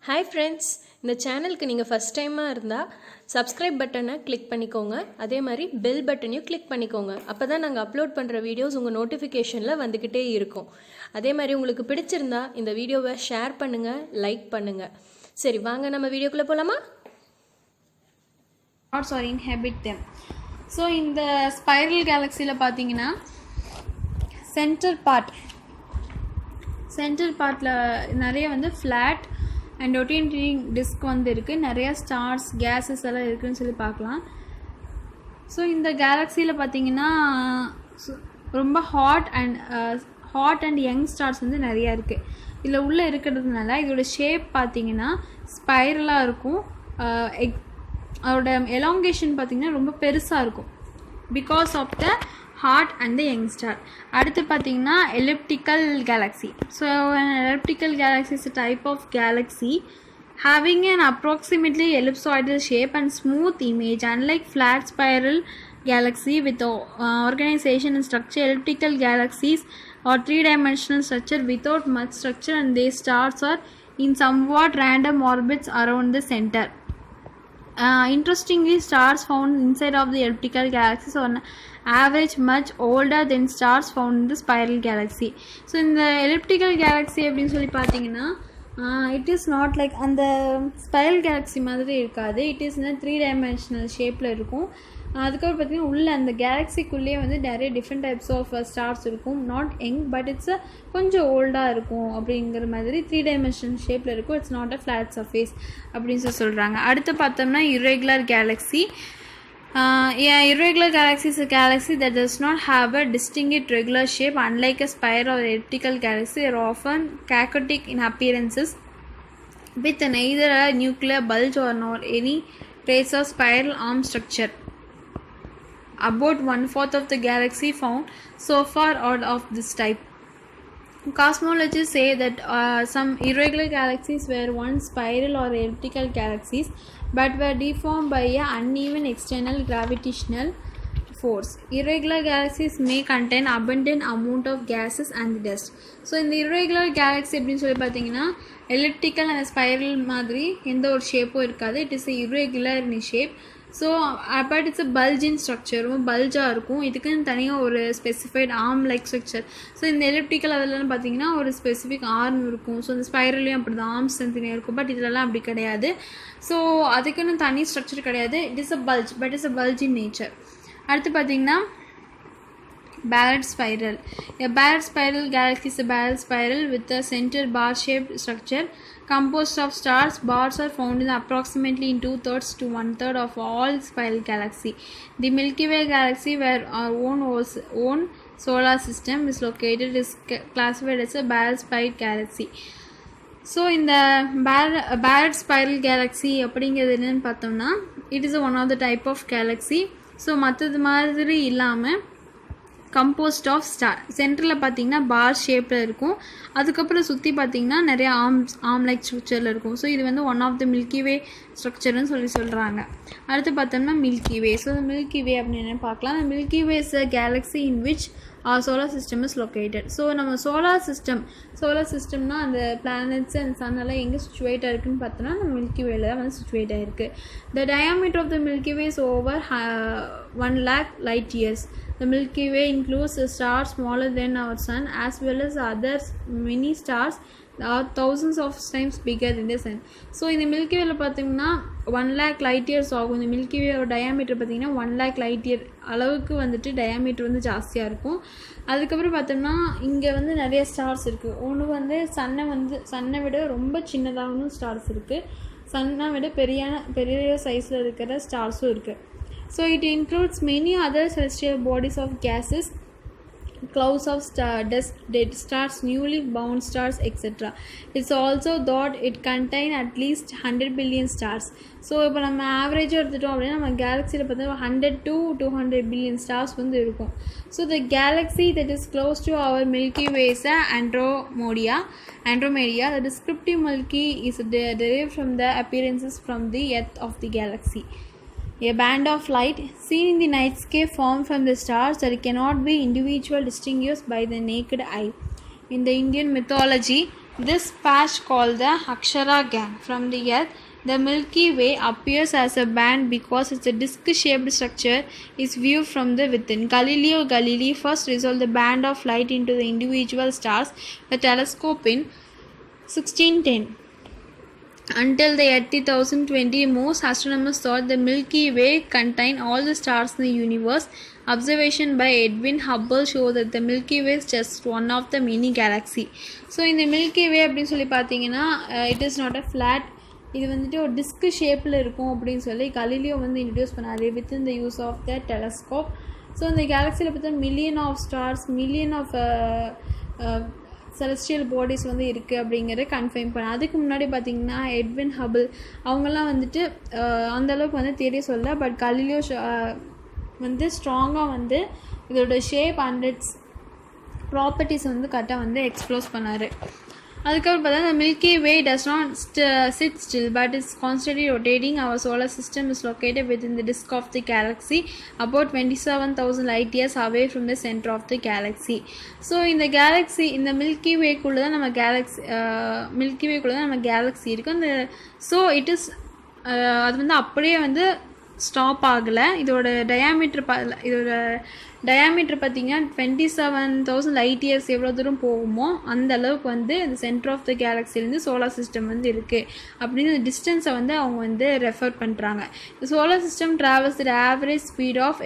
Hi friends, இந்த சேனலுக்கு நீங்கள் ஃபஸ்ட் டைமாக இருந்தால் சப்ஸ்கிரைப் பட்டனை கிளிக் பண்ணிக்கோங்க. அதே மாதிரி பெல் பட்டனையும் கிளிக் பண்ணிக்கோங்க. அப்போ தான் நாங்கள் அப்லோட் பண்ணுற வீடியோஸ் உங்கள் நோட்டிஃபிகேஷனில் வந்துக்கிட்டே இருக்கும். அதே மாதிரி உங்களுக்கு பிடிச்சிருந்தா இந்த வீடியோவை ஷேர் பண்ணுங்கள், லைக் பண்ணுங்கள். சரி, வாங்க நம்ம வீடியோக்குள்ளே போகலாமா? Stars or inhabit them. So இந்த ஸ்பைரல் கேலக்ஸியில் பார்த்தீங்கன்னா சென்டர் பார்ட்டில் நிறைய வந்து ஃப்ளாட் அண்ட் ரொட்டேட்டிங் டிஸ்க் வந்து இருக்குது. நிறையா ஸ்டார்ஸ் கேஸஸ் எல்லாம் இருக்குதுன்னு சொல்லி பார்க்கலாம். ஸோ இந்த கேலக்ஸியில் பார்த்தீங்கன்னா ரொம்ப ஹாட் அண்ட் யங் ஸ்டார்ஸ் வந்து நிறையா இருக்குது. இதில் உள்ளே இருக்கிறதுனால இதோட ஷேப் பார்த்தீங்கன்னா ஸ்பைரலாக இருக்கும். அதோட எலாங்கேஷன் பார்த்திங்கன்னா ரொம்ப பெருசாக இருக்கும் because of the heart and the young star. அடுத்து பார்த்திங்கன்னா elliptical galaxy. So elliptical galaxy is a type of galaxy having an approximately ellipsoidal shape and smooth image. Unlike flat spiral galaxy with organization and structure, elliptical galaxies are three-dimensional structure without much structure, and their stars are in somewhat random orbits around the center. Interestingly, stars found inside of the elliptical galaxies on average much older than stars found in the spiral galaxy. So in the elliptical galaxy அப்படின்னு சொல்லி பார்த்தீங்கன்னா it is not like அந்த spiral galaxy மாதிரி இருக்காது. it is in a 3-dimensional ஷேப்பில் இருக்கும். அதுக்கப்புறம் பார்த்தீங்கன்னா உள்ள அந்த கேலக்ஸிக்குள்ளேயே வந்து நிறைய டிஃப்ரெண்ட் டைப்ஸ் ஆஃப் ஸ்டார்ஸ் இருக்கும். நாட் யங் பட் இட்ஸ் கொஞ்சம் ஓல்டாக இருக்கும் அப்படிங்கிற மாதிரி 3-dimensional ஷேப்பில் இருக்கும். It's not a flat surface அப்படின்னு சொல்கிறாங்க. அடுத்து பார்த்தோம்னா irregular galaxy. Irregular galaxy is a galaxy that does not have a distinct regular shape. Unlike a spiral or elliptical galaxy, they are often chaotic in appearances with neither a nuclear bulge nor any trace of spiral arm structure. About 1/4 of the galaxy found so far are of this type. Cosmologists say that some irregular galaxies were once spiral or elliptical galaxies but were deformed by an uneven external gravitational force. Irregular galaxies may contain abundant amount of gases and dust. So இந்த irregular galaxy அப்படின்னு சொல்லி பார்த்தீங்கன்னா elliptical and spiral மாதிரி எந்த ஒரு ஷேப்பும் இருக்காது. It is irregular in shape. So but it's bulging structure, ரொம்ப பல்ஜாக இருக்கும். இதுக்குன்னு தனியாக ஒரு specified arm like structure. So இந்த எலிப்டிக்கல் அதெல்லாம் பார்த்தீங்கன்னா ஒரு ஸ்பெசிஃபிக் ஆர்ம் இருக்கும். ஸோ இந்த ஸ்பைரல்லையும் அப்படி தான் ஆர்ம்ஸ் தனியாக இருக்கும். பட் இதிலலாம் அப்படி கிடையாது. ஸோ அதுக்குன்னு தனி ஸ்ட்ரக்சர் கிடையாது. It is a bulge, but it's a bulge in nature. அடுத்து பார்த்தீங்கன்னா barrel spiral. A barrel spiral galaxy is a barrel spiral with a center bar-shaped structure composed of stars. Bars are found in approximately in 2/3 to 1/3 of all spiral galaxy. The Milky Way galaxy, where our own solar system is located, is classified as a barrel spiral galaxy. So இந்த barrel spiral galaxy அப்படிங்கிறது என்னென்னு பார்த்தோம்னா it is one of the type of galaxy. So மற்றது மாதிரி இல்லாமல் composed of star. சென்டரில் பார்த்தீங்கன்னா பார் ஷேப்பில் இருக்கும். அதுக்கப்புறம் சுற்றி பார்த்தீங்கன்னா நிறைய ஆர்ம் லைக் ஸ்ட்ரக்சரில் இருக்கும். ஸோ இது வந்து ஒன் ஆஃப் த மில்கி வே ஸ்ட்ரக்சர்னு சொல்கிறாங்க. அடுத்து பார்த்தோம்னா மில்கி வே. ஸோ மில்கி வே அப்படின்னு பார்க்கலாம். Milky Way is a Galaxy in which our solar system is located. So நம்ம சோலார் சிஸ்டம்னா அந்த பிளானட்ஸ் அண்ட் சன் எல்லாம் எங்கே சிச்சுவேட் ஆகிருக்குன்னு பார்த்தோன்னா நம்ம மில்கி வேல தான் வந்து சிச்சுவேட் ஆகிருக்கு. The diameter of the Milky Way is over 1 lakh light years. The Milky Way includes a star smaller than our sun as well as other many stars are thousands of times bigger than the sun. So இந்த milky வேல பார்த்தீங்கன்னா 1 lakh light years ஆகும். இந்த milky வேயோட diameter பார்த்தீங்கன்னா 1 lakh light year அளவுக்கு வந்துட்டு diameter வந்து ஜாஸ்தியாக இருக்கும். அதுக்கப்புறம் பார்த்தோம்னா இங்கே வந்து நிறைய ஸ்டார்ஸ் இருக்குது. ஒன்று வந்து சன்னை விட ரொம்ப சின்னதாகவும் ஸ்டார்ஸ் இருக்குது. சன்னை விட பெரிய சைஸில் இருக்கிற ஸ்டார்ஸும் இருக்குது. So it includes many other celestial bodies of gases, clouds of dust, dead stars, newly bound stars, etc. It's also thought it contain at least 100 billion stars. So இப்போ நம்ம ஆவரேஜாக எடுத்துட்டோம் அப்படின்னா நம்ம கேலக்ஸியில் பார்த்தா 100 to 200 billion ஸ்டார்ஸ் வந்து இருக்கும். So the galaxy that is close to our Milky Way is Andromeda. The descriptive Milky is derived from the appearances from the earth of the galaxy. A band of light seen in the night sky formed from the stars that cannot be individually distinguished by the naked eye. In the Indian mythology, This patch, called the Akshara Gang from the Earth, the Milky Way appears as a band because its disc-shaped structure is viewed from the within. Galileo Galilei first resolved the band of light into the individual stars with a telescope in 1610. Until the year 2020, most astronomers thought the Milky Way contained all the stars in the universe. Observation by Edwin Hubble showed that the Milky Way is just one of the many galaxy. So in the Milky Way அப்படின்னு சொல்லி பார்த்தீங்கன்னா it is not a flat, இது வந்துட்டு ஒரு disk ஷேப்பில் இருக்கும் அப்படின்னு சொல்லி கலிலியோ வந்து இன்ட்ரடியூஸ் பண்ணாரு within the use of the telescope. So இந்த கேலக்ஸியில் பார்த்தா million of stars, million of celestial bodies வந்து இருக்குது அப்படிங்கிறத கன்ஃபர்ம் பண்ண. அதுக்கு முன்னாடி பார்த்திங்கன்னா எட்வின் ஹபிள் அவங்கெல்லாம் வந்துட்டு அந்தளவுக்கு வந்து தெரிய சொல்ல, பட் கலிலியோ வந்து ஸ்ட்ராங்காக வந்து இதோட ஷேப் அண்ட் இட்ஸ் ப்ராப்பர்ட்டிஸ் வந்து கரெக்டாக வந்து எக்ஸ்ப்ளோஸ் பண்ணார். அதுக்கப்புறம் பார்த்தா the Milky Way does not sit still but is constantly rotating. Our solar system is located within the disk of the galaxy about 27,000 light years away from the center of the galaxy. So இந்த Galaxy, இந்த Milky Way குள்ள தான் நம்ம Galaxy இருக்குது. அந்த so it is அது வந்து அப்படியே வந்து ஸ்டாப் ஆகலை. இதோட டயாமீட்டர் பார்த்திங்கன்னா 27,000 லைட் இயர்ஸ் எவ்வளோ தூரம் போகுமோ அந்த அளவுக்கு வந்து இந்த சென்டர் ஆஃப் த கேலக்ஸிலேருந்து சோலார் சிஸ்டம் வந்து இருக்குது அப்படின்னு டிஸ்டன்ஸை வந்து அவங்க வந்து ரெஃபர் பண்ணுறாங்க. இந்த solar system travels the average speed of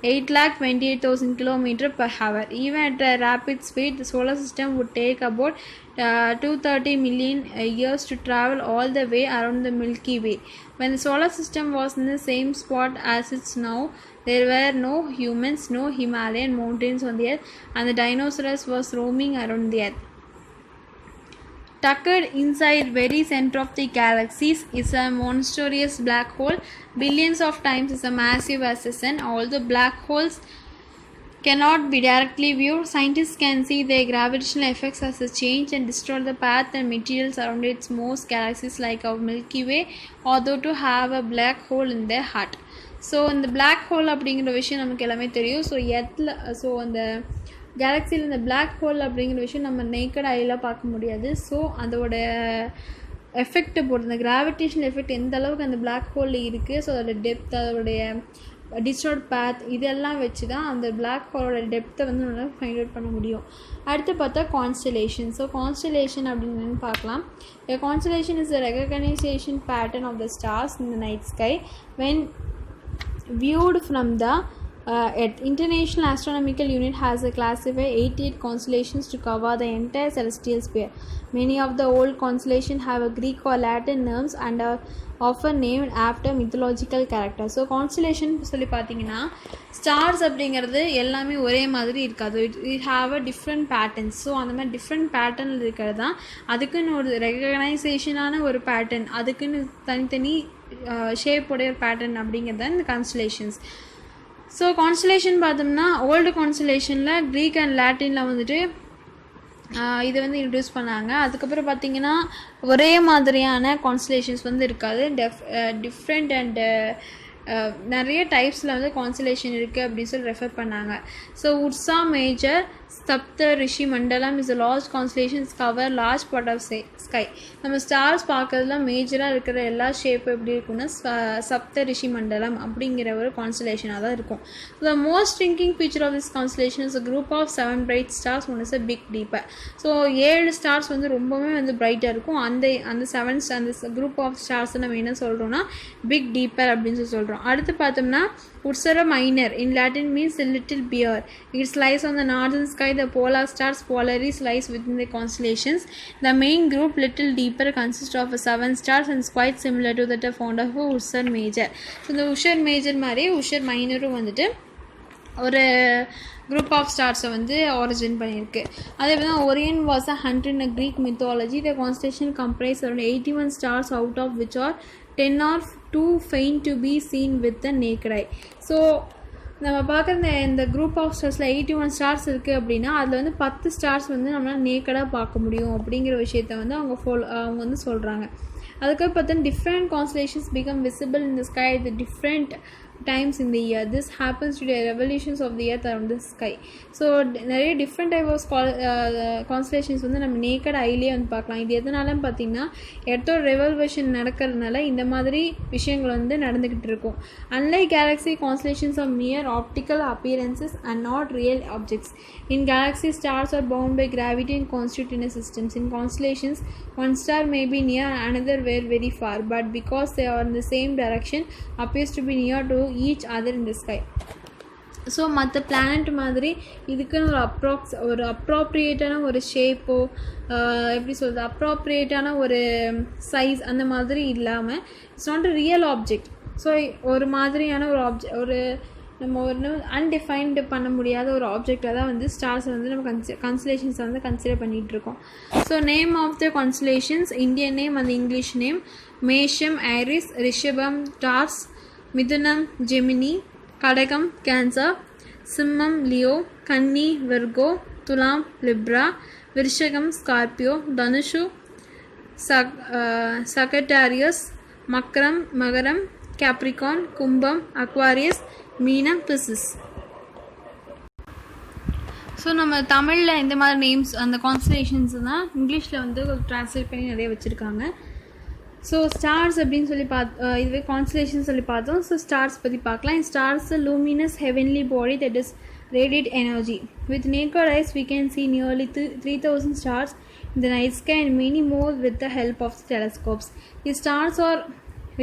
828,000 km per hour. Even at a rapid speed, the solar system would take about 230 million years to travel all the way around the Milky Way. When the solar system was in the same spot as it's now, there were no humans, no Himalayan mountains on the earth, and the dinosaurs was roaming around the earth. Tucked inside very center of the galaxies is a monstrous black hole. Billions of times as massive as the sun. Although black holes cannot be directly viewed, scientists can see their gravitational effects as they change and destroy the path and materials around its most galaxies like our Milky Way, although to have a black hole in their heart. So இந்த black hole அப்படிங்கிற விஷயம் நமக்கு எல்லாமே தெரியும். So அந்த கேலக்ஸியில் இந்த black hole அப்படிங்கிற விஷயம் நம்ம நேக்கட் ஐயில் பார்க்க முடியாது. ஸோ அதோட எஃபெக்டை பொறுத்து, இந்த கிராவிடேஷனல் எஃபெக்ட் எந்த அளவுக்கு அந்த பிளாக் ஹோலில் இருக்குது, ஸோ அதோட டெப்த், அதோடைய டிஸ்டார்ட் பாத், இதெல்லாம் வச்சு தான் அந்த பிளாக் ஹோலோட டெப்த்தை வந்து நம்மளால் ஃபைண்ட் அவுட் பண்ண முடியும். அடுத்து பார்த்தா கான்ஸ்டலேஷன். ஸோ கான்ஸ்டலேஷன் அப்படின்னு பார்க்கலாம். Constellation is the recognisation pattern of the stars in the night sky when viewed from the International Astronomical Unit has classified 88 constellations to cover the entire celestial sphere. Many of the old constellations have a Greek or Latin names and are often named after mythological characters. So constellation சொல்லி பார்த்தீங்கன்னா stars அப்படிங்கிறது எல்லாமே ஒரே மாதிரி இருக்காது. It have a different patterns. So அந்த மாதிரி different பேட்டர்னில் இருக்கிறது தான் அதுக்குன்னு ஒரு ரெகக்னைசேஷனான ஒரு பேட்டர்ன், அதுக்குன்னு தனித்தனி ஷேப்போடைய ஒரு பேட்டர்ன் அப்படிங்கிறது தான் இந்த கான்ஸ்டலேஷன்ஸ். ஸோ கான்ஸ்டலேஷன் பார்த்தோம்னா ஓல்டு கான்ஸ்டலேஷனில் க்ரீக் அண்ட் லாட்டினில் வந்துட்டு இதை வந்து இன்ட்ரடியூஸ் பண்ணாங்க. அதுக்கப்புறம் பார்த்திங்கன்னா ஒரே மாதிரியான கான்ஸ்டலேஷன்ஸ் வந்து இருக்காது. டிஃப்ரெண்ட் அண்டு நிறைய டைப்ஸில் வந்து கான்ஸ்டலேஷன் இருக்குது அப்படின்னு சொல்லி ரெஃபர் பண்ணாங்க. So Ursa major Saptarishi மண்டலம் is a large constellations cover large part of sky. நம்ம ஸ்டார்ஸ் பார்க்கறதுல மேஜராக இருக்கிற எல்லா ஷேப்பும் எப்படி இருக்குன்னா சப்த ரிஷி மண்டலம் அப்படிங்கிற ஒரு கான்ஸ்டலேஷனாக தான் இருக்கும். The most striking feature of this constellation is a group of 7 bright stars one is a big dipper. So 7 stars வந்து ரொம்பவே வந்து பிரைட்டாக இருக்கும். அந்த 7 அந்த குரூப் ஆஃப் ஸ்டார்ஸ் நம்ம என்ன சொல்கிறோன்னா பிக் டீப்பர் அப்படின்னு சொல்லி சொல்கிறோம். அடுத்து பார்த்தோம்னா Ursera Minor in Latin means a little bear. It lies on the northern sky. The polar stars Polaris lies within the constellations. The main group, Little Deeper, consists of 7 stars and is quite similar to that found of Ursa Major. So the Ursa Major மாதிரி Ursa Minor வந்துட்டு ஒரு group of ஸ்டார்ஸை வந்து origin பண்ணியிருக்கு. அதே மாதிரி தான் Orion was a hunter in a Greek mythology. The constellation comprised around 81 stars, out of which are 10 are too faint to be seen with the naked eye. So நம்ம பார்க்குற இந்த group of ஸ்டார்ஸில் 81 stars இருக்குது அப்படின்னா அதில் வந்து 10 stars வந்து நம்மளால் நேக்கடாக பார்க்க முடியும் அப்படிங்கிற விஷயத்த வந்து அவங்க வந்து சொல்கிறாங்க. அதுக்கப்புறம் பார்த்தா different constellations become visible in the sky. The different times in the year. This happens due to the revolutions of the earth around the sky. So நிறைய டிஃப்ரெண்ட் டைப் ஆஃப் கான்ஸ்டலேஷன்ஸ் வந்து நம்ம நேக்கட் ஐலேயே வந்து பார்க்கலாம். இது எதனாலன்னு பார்த்தீங்கன்னா எர்த்தோட revolution நடக்கிறதுனால இந்த மாதிரி விஷயங்கள் வந்து நடந்துக்கிட்டு இருக்கும். Unlike galaxy, constellations are mere optical appearances and not real objects. In galaxies, stars are bound by gravity and constitute inner systems. In constellations, one star may be near, another very far, but because they are in the same direction, appears to be near to each other in the sky. So மற்ற planet மாதிரி இதுக்குன்னு ஒரு அப்ராப்ரியேட்டான ஒரு ஷேப்போ எப்படி சொல்கிறது அப்ராப்ரியேட்டான ஒரு size அந்த மாதிரி இல்லாமல் it's not a real object. So ஒரு மாதிரியான ஒரு நம்ம ஒரு அன்டிஃபைன்டு பண்ண முடியாத ஒரு ஆப்ஜெக்டாக தான் வந்து ஸ்டார்ஸ் வந்து நம்ம கான்ஸ்டலேஷன்ஸை வந்து கன்சிடர் பண்ணிகிட்ருக்கோம். So name of the constellations, Indian name அந்த English name: Mesham Aries, Rishabam Taurus, மிதுனம் ஜெமினி, கடகம் கேன்சர், சிம்மம் லியோ, கன்னி விர்கோ, துலாம் லிப்ரா, விருஷகம் ஸ்கார்பியோ, தனுஷு சகட்டாரியஸ், மகரம் கேப்ரிகான், கும்பம் அக்வாரியஸ், மீனம் பிசிஸ். ஸோ நம்ம தமிழில் இந்த மாதிரி நேம்ஸ் அந்த கான்ஸ்டலேஷன்ஸ் தான் இங்கிலீஷில் வந்து ட்ரான்ஸ்லேட் பண்ணி நிறைய வச்சுருக்காங்க. ஸோ ஸ்டார்ஸ் அப்படின்னு சொல்லி இதுவே கான்ஸ்டலேஷன் சொல்லி பார்த்தோம். ஸோ ஸ்டார்ஸ் பற்றி பார்க்கலாம். Stars luminous heavenly body that is radiate energy. With naked eyes we can see nearly 3000 stars in the night sky and many more with the help of telescopes. The stars are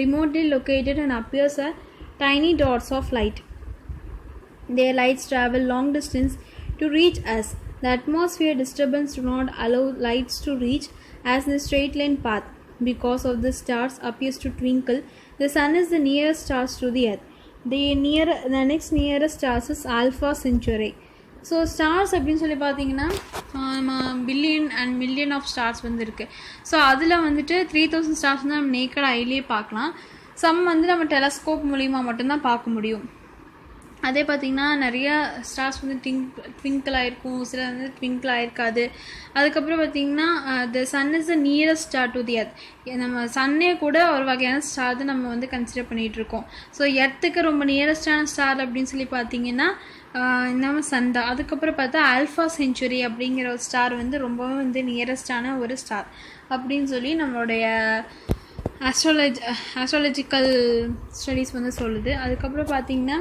remotely located and appear as tiny dots of light. Their lights travel long distance to reach us. The atmosphere disturbance do not allow lights to reach as in a straight line path. Because of the stars appears to twinkle, the sun is the nearest stars to the earth. The next nearest stars is Alpha Centauri. So stars அப்படின்னு சொல்லி பார்த்தீங்கன்னா billion and million of stars வந்து இருக்குது. So அதில் வந்துட்டு 3000 stars வந்து நம்ம naked ஐலேயே பார்க்கலாம். சம் வந்து நம்ம டெலஸ்கோப் மூலிமா மட்டும்தான் பார்க்க முடியும். அதே பார்த்திங்கன்னா நிறையா ஸ்டார்ஸ் வந்து ட்விங்கிள் ஆகிருக்கும், சில வந்து ட்விங்கிள் ஆகிருக்காது. அதுக்கப்புறம் பார்த்திங்கன்னா the sun is the nearest star to the earth. நம்ம சன்னே கூட ஒரு வகையான ஸ்டார் தான் நம்ம வந்து கன்சிடர் பண்ணிகிட்ருக்கோம். ஸோ எர்த்துக்கு ரொம்ப நியரஸ்டான ஸ்டார் அப்படின்னு சொல்லி பார்த்திங்கன்னா நம்ம சன் தான். அதுக்கப்புறம் பார்த்தா ஆல்ஃபா செஞ்சுரி அப்படிங்கிற ஒரு ஸ்டார் வந்து ரொம்பவே வந்து நியரஸ்டான ஒரு ஸ்டார் அப்படின்னு சொல்லி நம்மளுடைய ஆஸ்ட்ராலஜிக்கல் ஸ்டடீஸ் வந்து சொல்லுது. அதுக்கப்புறம் பார்த்திங்கன்னா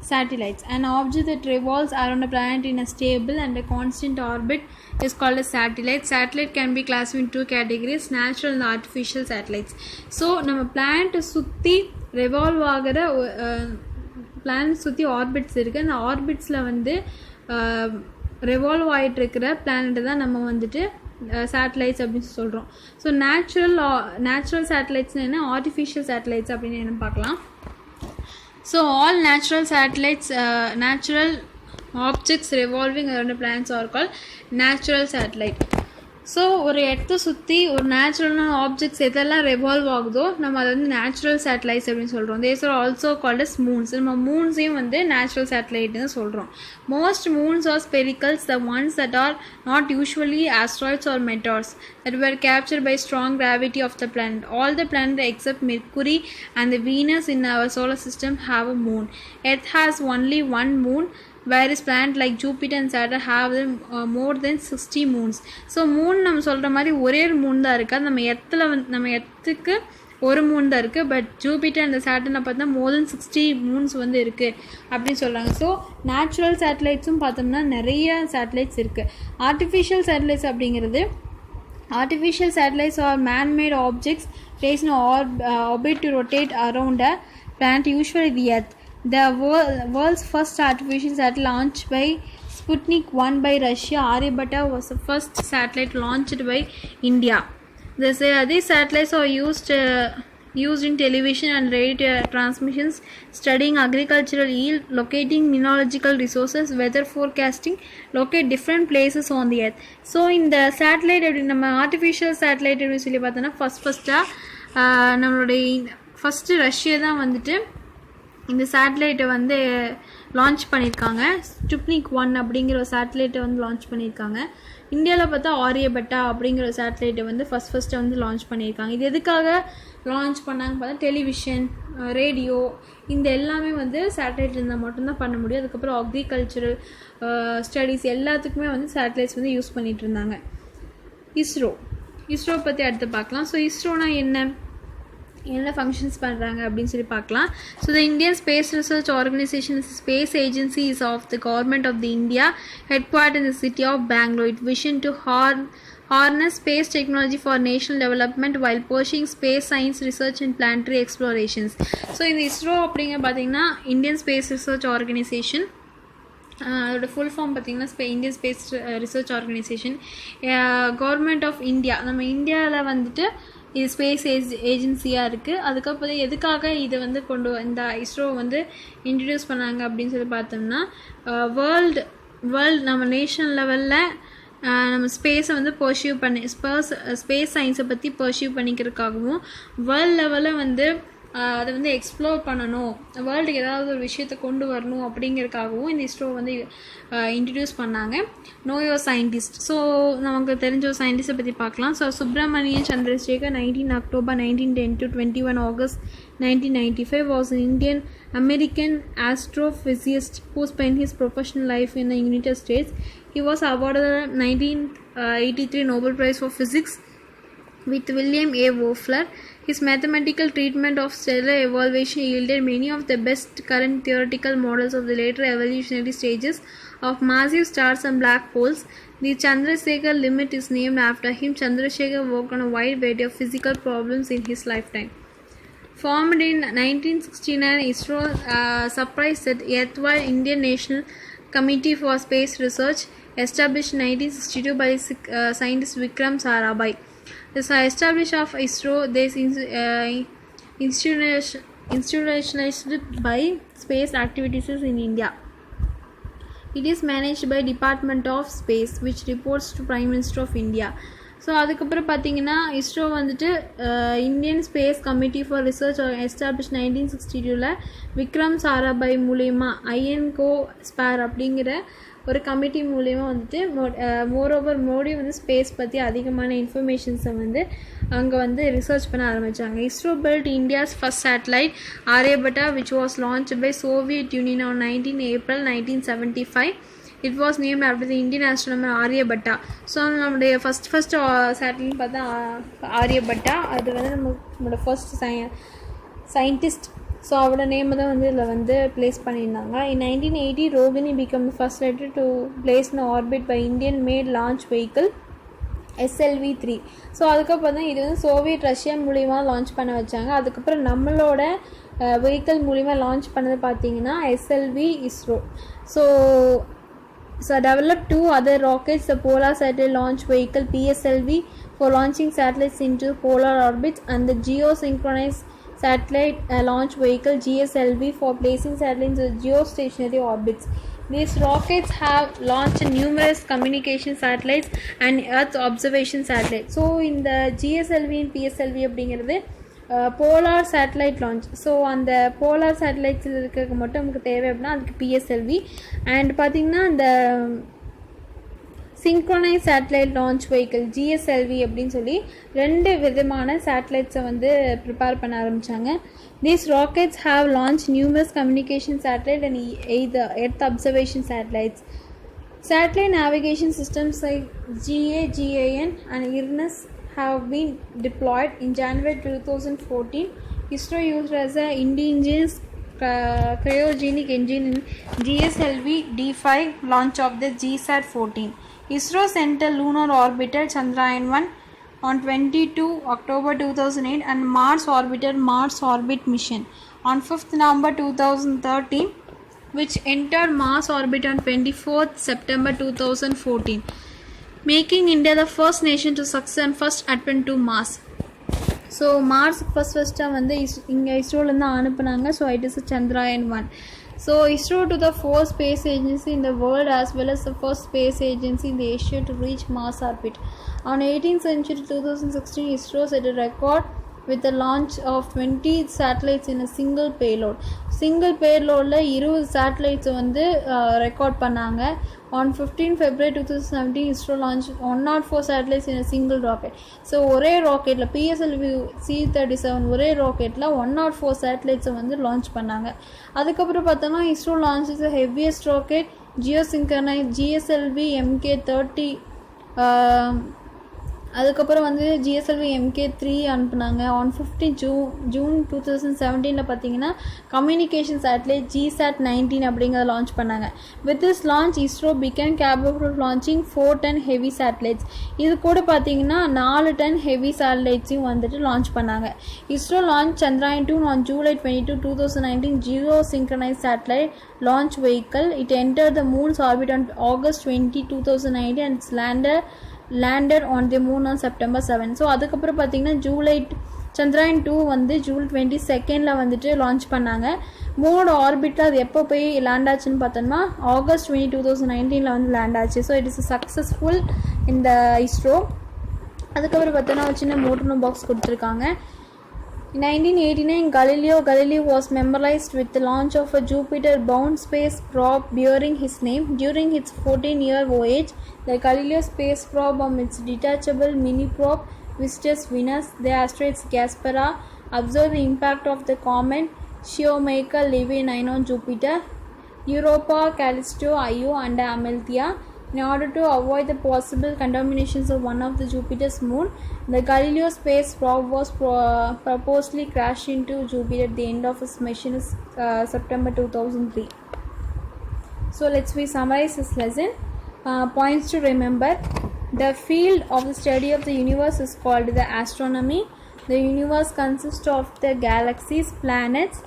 satellites, an object that revolves around a planet in a stable and a constant orbit is called a satellite. Satellite can be classified in two categories: natural and artificial satellites. So நம்ம பிளானட்டை சுற்றி revolve ஆகிற planet சுற்றி orbits இருக்குது. அந்த ஆர்பிட்ஸில் வந்து revolve ஆகிட்டு இருக்கிற பிளானட்டை தான் நம்ம வந்துட்டு சேட்டலைட்ஸ் அப்படின்னு சொல்கிறோம். ஸோ நேச்சுரல் சேட்டலைட்ஸ் என்ன, ஆர்டிஃபிஷியல் சேட்டலைட்ஸ் அப்படின்னு என்ன பார்க்கலாம். So all natural satellites, natural objects revolving around the planets are called natural satellite. So ஒரு இடத்த சுற்றி ஒரு நேச்சுரலான ஆப்ஜெக்ட்ஸ் எதெல்லாம் ரெவால்வ் ஆகுதோ நம்ம அதை வந்து நேச்சுரல் சேட்டலைட்ஸ் அப்படின்னு சொல்கிறோம். These are also called as moons. நம்ம மூன்ஸையும் வந்து நேச்சுரல் சேட்டலைட்னு சொல்கிறோம். Most moons are sphericals, the ones that are not usually asteroids are meteors that were captured by strong gravity of the planet. All the planets except Mercury and the Venus in our solar system have a moon. Earth has only one moon, whereas planets like Jupiter and Saturn have more than 60 moons. So Moon நம்ம சொல்கிற மாதிரி ஒரே ஒரு Moon தான் இருக்காது. நம்ம எர்த்துக்கு ஒரு Moon தான் இருக்குது. பட் ஜூபிட்டர் அந்த சேட்டர்னில் பார்த்தா மோர் தென் 60 மூன்ஸ் வந்து இருக்குது அப்படின்னு சொல்கிறாங்க. ஸோ நேச்சுரல் சேட்டலைட்ஸும் பார்த்தோம்னா நிறைய சேட்டலைட்ஸ் இருக்குது. ஆர்டிஃபிஷியல் சேட்டலைட்ஸ் அப்படிங்கிறது artificial satellites are man-made objects placed in orbit to rotate around a planet, usually the Earth. The world's first artificial satellite launched by Sputnik 1 by Russia, Aryabhata, was the first satellite launched by India. These satellites are used in television and radio transmissions, studying agricultural yield, locating mineralogical resources, weather forecasting, locate different places on the earth. So இந்த satellite அப்படி நம்ம artificial satellite அப்படின்னு சொல்லி பார்த்தோன்னா ஃபஸ்ட்டாக நம்மளுடைய first Russia தான் வந்துட்டு இந்த சேட்டலைட்டை வந்து லான்ச் பண்ணியிருக்காங்க. ஸ்புட்னிக் 1 அப்படிங்கிற ஒரு சேட்டலைட்டை வந்து லான்ச் பண்ணியிருக்காங்க. இந்தியாவில் பார்த்தா ஆரியபட்டா அப்படிங்கிற சேட்டலைட்டை வந்து ஃபஸ்ட்டு வந்து லான்ச் பண்ணியிருக்காங்க. இது எதுக்காக லான்ச் பண்ணாங்க பார்த்தா டெலிவிஷன், ரேடியோ, இந்த எல்லாமே வந்து சேட்டலைட் இருந்தால் மட்டும்தான் பண்ண முடியும். அதுக்கப்புறம் அக்ரிகல்ச்சரல் ஸ்டடீஸ் எல்லாத்துக்குமே வந்து சேட்டலைட்ஸ் வந்து யூஸ் பண்ணிகிட்டு இருந்தாங்க. இஸ்ரோ பற்றி அடுத்து பார்க்கலாம். ஸோ இஸ்ரோனா என்ன ஃபங்க்ஷன்ஸ் பண்ணுறாங்க அப்படின்னு சொல்லி பார்க்கலாம். So the Indian space research Organisation is space agency is of the government of the India, headquarter in the city of Bangalore. It vision to harness space technology for national development while pursuing space science research and planetary explorations. So இந்த ISRO அப்படிங்க பார்த்தீங்கன்னா Indian space research organisation, அதோட full form பார்த்திங்கன்னா Indian space research organisation, government of India. நம்ம இந்தியாவில் வந்துட்டு இது space ஏஜென்சியாக இருக்குது. அதுக்கப்புறம் எதுக்காக இதை வந்து இந்த இஸ்ரோ வந்து இன்ட்ரடியூஸ் பண்ணாங்க அப்படின்னு சொல்லி பார்த்தோம்னா வேர்ல்டு நம்ம நேஷனல் லெவலில் நம்ம ஸ்பேஸை வந்து ஸ்பேஸ் சயின்ஸை பற்றி பர்சியூவ் பண்ணிக்கிறதுக்காகவும் வேர்ல்டு லெவலில் வந்து அதை வந்து எக்ஸ்ப்ளோர் பண்ணணும், வேர்ல்டுக்கு ஏதாவது ஒரு விஷயத்தை கொண்டு வரணும் அப்படிங்கிறதுக்காகவும் இந்த இஸ்ரோ வந்து இன்ட்ரடியூஸ் பண்ணாங்க. No your scientist. ஸோ நமக்கு தெரிஞ்ச ஒரு சயின்டிஸ்ட்டை பற்றி பார்க்கலாம். So Subramanian Chandrasekhar 19 October 1910 to 21 August 1995 was an Indian American astrophysicist who spent his professional life in the United States. He was awarded the 1983 Nobel Prize for Physics with William A. Wolfler. His mathematical treatment of stellar evolution yielded many of the best current theoretical models of the later evolutionary stages of massive stars and black holes. The Chandrasekhar limit is named after him. Chandrasekhar worked on a wide variety of physical problems in his lifetime. Formed in 1969, ISRO surprised that erstwhile Indian National Committee for Space Research, established in 1962 by scientist Vikram Sarabhai. The establishment of ISRO, this institutionalized by space activities in India. It is managed by Department of Space, which reports to Prime Minister of India. So அதுக்கப்புறம் பார்த்தீங்கன்னா இஸ்ரோ வந்துட்டு Indian space committee for research establish 1962 Vikram Sarabhai மூலயமா ஐஎன்கோ spare அப்படிங்கிற ஒரு committee மூலயமா வந்துட்டு moreover Modi வந்து space பற்றி அதிகமான இன்ஃபர்மேஷன்ஸை வந்து அங்கே வந்து ரிசர்ச் பண்ண ஆரம்பித்தாங்க. ISRO build India's first satellite Aryabhata which was launch by Soviet Union on 19 April 1975. It was named after the Indian astronomer Aryabhatta. So நம்மளுடைய ஃபஸ்ட் சேட்டலைட் பார்த்தா ஆரியபட்டா, அது வந்து நம்மளோட ஃபர்ஸ்ட் சயின்டிஸ்ட். ஸோ அவரோட நேம் தான் வந்து இதில் வந்து பிளேஸ் பண்ணியிருந்தாங்க. In 1980, Rohini became the first satellite to place in orbit by Indian made launch vehicle SLV-3. So அதுக்கப்புறம் தான் இது வந்து சோவியட் ரஷ்யா மூலிமா லான்ச் பண்ண வச்சாங்க. அதுக்கப்புறம் நம்மளோட வெஹிக்கிள் மூலிமா லான்ச் பண்ணது பார்த்தீங்கன்னா SLV ISRO. So developed two other rockets, the Polar Satellite Launch Vehicle PSLV for launching satellites into polar orbits, and the Geosynchronous Satellite Launch Vehicle GSLV for placing satellites into geostationary orbits. These rockets have launched numerous communication satellites and Earth observation satellites. So in the GSLV and PSLV அப்படிங்கிறது polar satellite launch. So அந்த polar சேட்டலைட்ஸில் இருக்கிறதுக்கு மட்டும் நமக்கு தேவை அப்படின்னா அதுக்கு PSLV. And பார்த்திங்கன்னா இந்த synchronise satellite launch vehicle GSLV அப்படின்னு சொல்லி 2 விதமான சேட்டலைட்ஸை வந்து ப்ரிப்பேர் பண்ண ஆரம்பித்தாங்க. These rockets have launched numerous communication satellites and Earth observation satellites. Satellite navigation systems like GAN and IRNAS have been deployed. In January 2014, ISRO used as an indigenous cryogenic engine in GSLV D5 launch of the GSAT-14. ISRO sent a lunar orbiter Chandrayaan-1 on 22 October 2008 and Mars orbiter Mars Orbit mission on 5th November 2013, which entered Mars orbit on 24th September 2014. Making India the first nation to succeed and first attempt to Mars. So மார்ஸுக்கு ஃபஸ்ட்டாக வந்து இங்கே இஸ்ரோலேருந்து அனுப்புனாங்க. So it is Chandrayaan-1. So ISRO to the fourth space agency in the world as well as the first space agency in the Asia to reach Mars orbit. On 18th century 2016, ISRO set a record with the launch of 20 satellites in a single payload. Single பேலோடில் 20 சேட்டலைட்ஸை வந்து record பண்ணாங்க On 15 February 2017, ISRO launched 104 satellites in a single rocket. So ஒரே ராக்கெட்டில் PSLV C-37 ஒரே ராக்கெட்டில் 104 சேட்டலைட்ஸை வந்து launch பண்ணாங்க. அதுக்கப்புறம் பார்த்தோன்னா ISRO launches the heaviest rocket geosynchronized GSLV MK-30. அதுக்கப்புறம் வந்து GSLV MK-3 அனுப்புனாங்க. On 15 June 2017 பார்த்தீங்கன்னா கம்யூனிகேஷன் சேட்டலைட் GSAT-19 அப்படிங்கிறத லான்ச் பண்ணாங்க. With this launch, ISRO became capable of launching 4 ton heavy satellites. இது கூட பார்த்தீங்கன்னா 4 டன் ஹெவி சேட்டலைட்ஸையும் வந்துட்டு லான்ச் பண்ணாங்க. ISRO launched Chandrayaan-2 on July 22, 2019 geosynchronized satellite launch vehicle. It entered the moon's orbit on August 20, 2019 and its landed on the moon on September 7. So அதுக்கப்புறம் பார்த்தீங்கன்னா Chandrayaan-2 வந்து June 22 வந்துட்டு launch பண்ணாங்க. மூணோட ஆர்பிட்டில் அது எப்போ போய் லேண்ட் ஆச்சுன்னு பார்த்தோம்னா August 20, 2019 வந்து லேண்ட் ஆச்சு. ஸோ இட் இஸ் சக்ஸஸ்ஃபுல் இந்த ISRO. அதுக்கப்புறம் பார்த்தோன்னா ஒரு சின்ன மோட்டர் பாக்ஸ் கொடுத்துருக்காங்க. In 1989, Galileo was memorialized with the launch of a Jupiter-bound space probe bearing his name. During its 14-year voyage, the Galileo space probe on its detachable mini-probe visitors Venus, the asteroids Gaspara, observed the impact of the comet Shoemaker-Levy 9 on Jupiter, Europa, Callisto, Io, and Amalthea. In order to avoid the possible contaminations of one of the Jupiter's moon, the Galileo space probe was purposely crashed into Jupiter at the end of its mission September 2003. So let's summarize this lesson. Points to remember: the field of the study of the universe is called the astronomy. The universe consists of the galaxies, planets,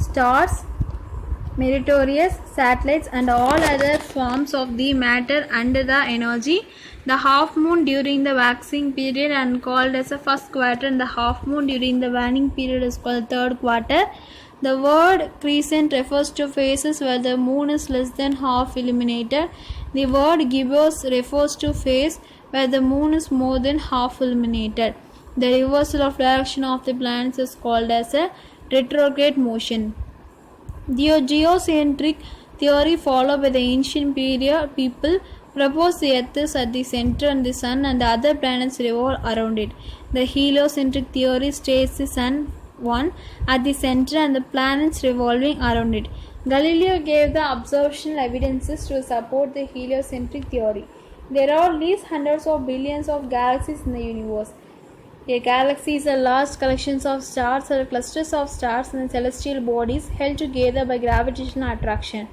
stars, Meritorious, satellites, and all other forms of the matter under the energy. The half moon during the waxing period and called as the first quarter, and the half moon during the waning period is called the third quarter. The word crescent refers to phases where the moon is less than half illuminated. The word gibbous refers to phase where the moon is more than half illuminated. The reversal of direction of the planets is called as a retrograde motion. The geocentric theory followed by the ancient people proposed the earth is at the center and the sun and the other planets revolve around it. The heliocentric theory states the sun one at the center and the planets revolving around it. Galileo gave the observational evidences to support the heliocentric theory. There are at least hundreds of billions of galaxies in the universe. A galaxy is a large collection of stars or clusters of stars and celestial bodies held together by gravitational attraction.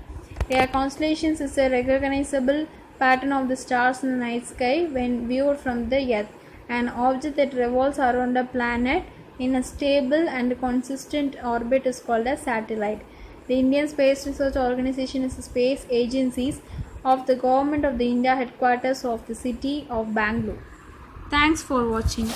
A constellation is a recognizable pattern of the stars in the night sky when viewed from the Earth. An object that revolves around a planet in a stable and consistent orbit is called a satellite. The Indian Space Research Organization is a space agency of the Government of the India, headquarters of the city of Bangalore. Thanks for watching.